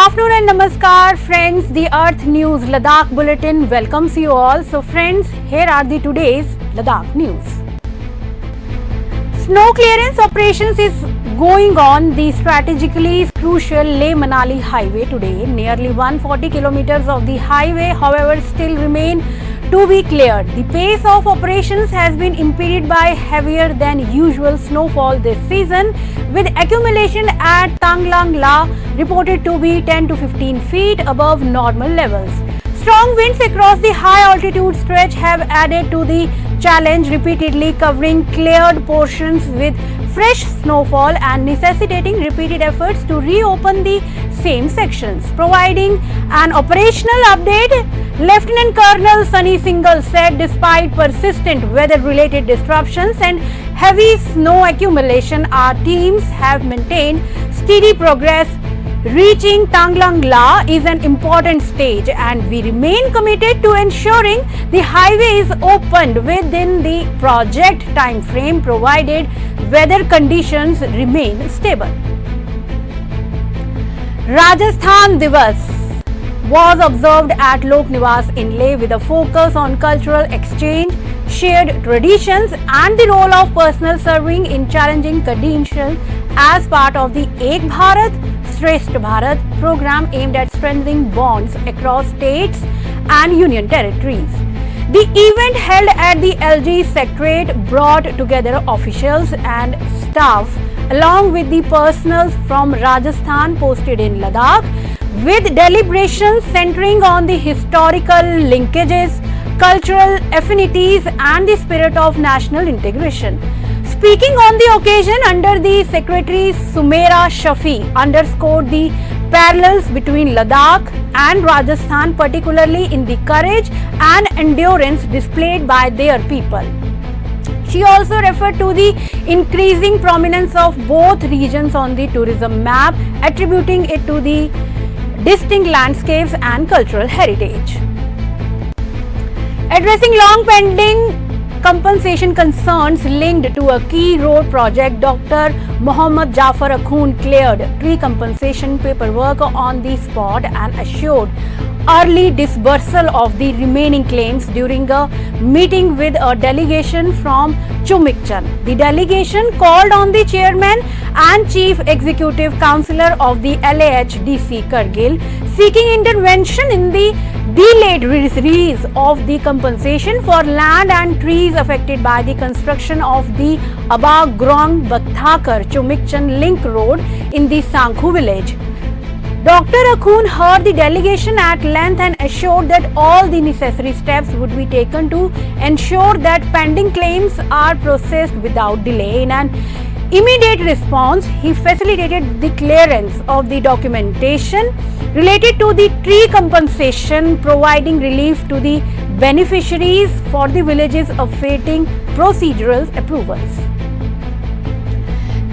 afternoon and namaskar friends. The Earth News Ladakh Bulletin welcomes you all. So friends, here are the today's Ladakh news. Snow clearance operations is going on the strategically crucial Leh-Manali highway today. Nearly 140 kilometers of the highway, however, still remain to be cleared. The pace of operations has been impeded by heavier than usual snowfall this season, with accumulation at Tanglang La reported to be 10 to 15 feet above normal levels. Strong winds across the high altitude stretch have added to the challenge, repeatedly covering cleared portions with fresh snowfall and necessitating repeated efforts to reopen the same sections. Providing an operational update, Lieutenant Colonel Sunny Singhal said despite persistent weather-related disruptions and heavy snow accumulation, our teams have maintained steady progress. Reaching Tanglang La is an important stage and we remain committed to ensuring the highway is opened within the project time frame provided weather conditions remain stable. Rajasthan Divas was observed at Lok Niwas in Leh with a focus on cultural exchange, shared traditions and the role of personal serving in challenging conditions as part of the Ek Bharat Shresth Bharat program aimed at strengthening bonds across states and union territories. The event held at the LG Secretariat brought together officials and staff along with the personals from Rajasthan posted in Ladakh, with deliberations centering on the historical linkages, cultural affinities and the spirit of national integration. Speaking on the occasion, Under the Secretary Sumaira Shafi underscored the parallels between Ladakh and Rajasthan, particularly in the courage and endurance displayed by their people. She also referred to the increasing prominence of both regions on the tourism map, attributing it to the distinct landscapes and cultural heritage. Addressing long-pending compensation concerns linked to a key road project, Dr. Mohammad Jafar Akhoon cleared tree compensation paperwork on the spot and assured early disbursal of the remaining claims during a meeting with a delegation from Chumikchan. The delegation called on the chairman and chief executive councillor of the LAHDC Kargil, seeking intervention in the delayed release of the compensation for land and trees affected by the construction of the Abagrong Bakthakar Chumikchan Link Road in the Sanghu village. Dr. Akhoon heard the delegation at length and assured that all the necessary steps would be taken to ensure that pending claims are processed without delay. In an immediate response, he facilitated the clearance of the documentation related to the tree compensation, providing relief to the beneficiaries for the villages awaiting procedural approvals.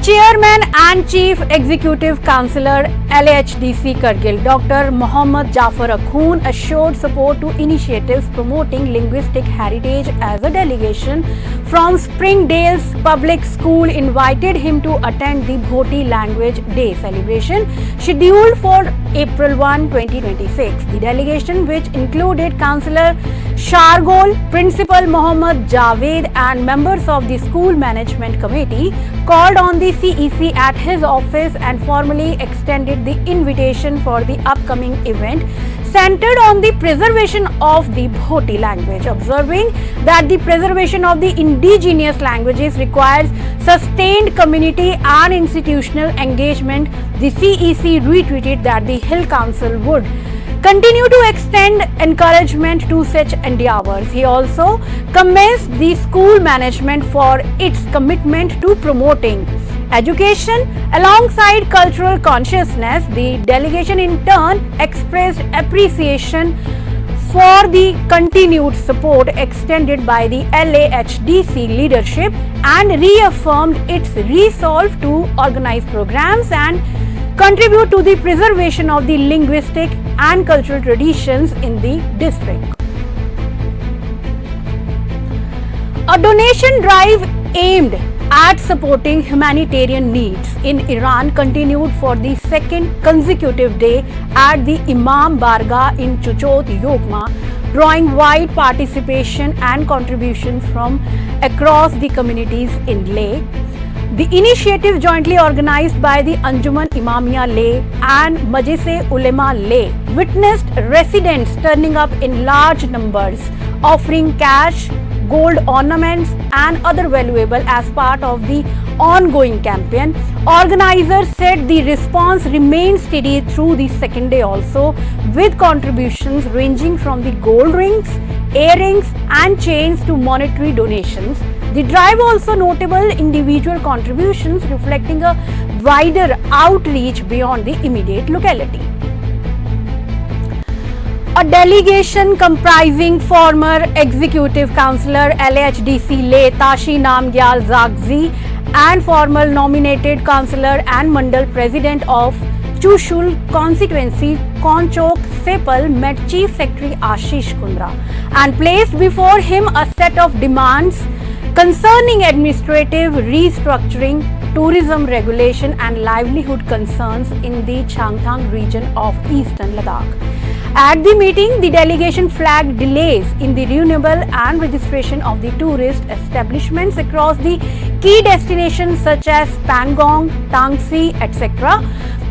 Chairman and Chief Executive Councillor LAHDC Kargil, Dr. Mohammad Jafar Akhoon assured support to initiatives promoting linguistic heritage as a delegation from Springdale's public school invited him to attend the Bhoti Language Day celebration scheduled for April 1, 2026. The delegation, which included Councillor Shargol, Principal Mohammad Javed and members of the school management committee, called on the CEC at his office and formally extended the invitation for the upcoming event centered on the preservation of the Bhoti language. Observing that the preservation of the indigenous languages requires sustained community and institutional engagement, the CEC retweeted that the Hill Council would continue to extend encouragement to such endeavors. He also commended the school management for its commitment to promoting education alongside cultural consciousness. The delegation in turn expressed appreciation for the continued support extended by the LAHDC leadership and reaffirmed its resolve to organize programs and contribute to the preservation of the linguistic and cultural traditions in the district. A donation drive aimed at supporting humanitarian needs in Iran continued for the second consecutive day at the Imam Bargah in Chuchot, Yokma, drawing wide participation and contributions from across the communities in Leh. The initiative, jointly organized by the Anjuman Imamiya Leh and Majlis-e Ulema Leh, witnessed residents turning up in large numbers, offering cash, gold ornaments and other valuable as part of the ongoing campaign. Organizers said the response remained steady through the second day also, with contributions ranging from the gold rings, earrings and chains to monetary donations. The drive also notable individual contributions reflecting a wider outreach beyond the immediate locality. A delegation comprising former Executive Councillor LHDC Leh Tashi Namgyal Zagzi and former nominated Councillor and Mandal President of Chushul Constituency Konchok Sepal met Chief Secretary Ashish Kundra and placed before him a set of demands concerning administrative restructuring, tourism regulation and livelihood concerns in the Changthang region of eastern Ladakh. At the meeting, the delegation flagged delays in the renewal and registration of the tourist establishments across the key destinations such as Pangong, Tangsi, etc.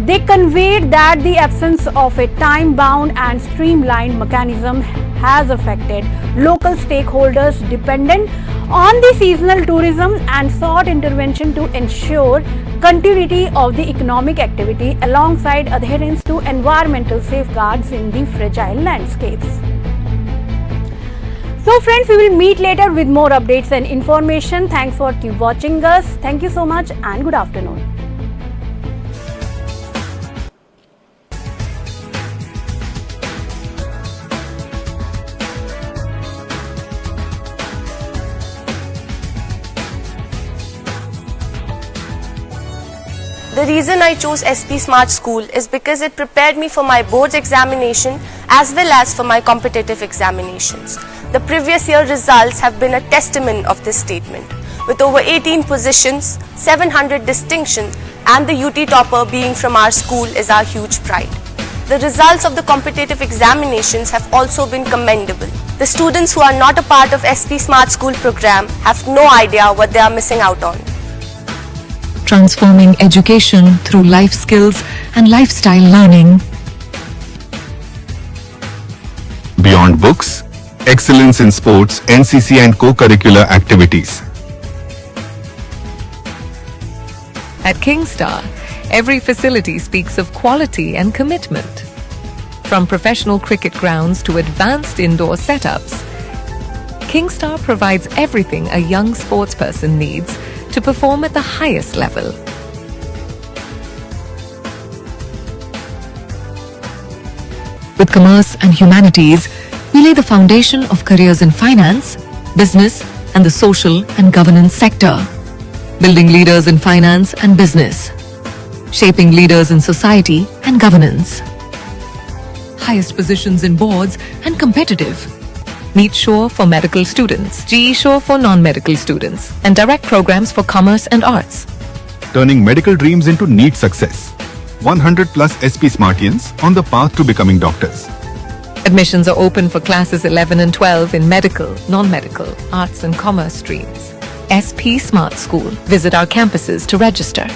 They conveyed that the absence of a time-bound and streamlined mechanism has affected local stakeholders dependent on the seasonal tourism and sought intervention to ensure continuity of the economic activity alongside adherence to environmental safeguards in the fragile landscapes. So friends, we will meet later with more updates and information. Thanks for keep watching us. Thank you so much and good afternoon. The reason I chose SP Smart School is because it prepared me for my boards examination as well as for my competitive examinations. The previous year results have been a testament of this statement. With over 18 positions, 700 distinctions and the UT topper being from our school is our huge pride. The results of the competitive examinations have also been commendable. The students who are not a part of SP Smart School program have no idea what they are missing out on. Transforming education through life skills and lifestyle learning. Beyond books, excellence in sports, NCC and co-curricular activities. At Kingstar, every facility speaks of quality and commitment. From professional cricket grounds to advanced indoor setups, Kingstar provides everything a young sportsperson needs to perform at the highest level. With commerce and humanities, we lay the foundation of careers in finance, business, and the social and governance sector, building leaders in finance and business, shaping leaders in society and governance. Highest positions in boards and competitive. NEET Sure for medical students, GE Sure for non-medical students, and direct programs for commerce and arts. Turning medical dreams into NEET success. 100 plus SP Smartians on the path to becoming doctors. Admissions are open for classes 11 and 12 in medical, non-medical, arts and commerce streams. SP Smart School. Visit our campuses to register.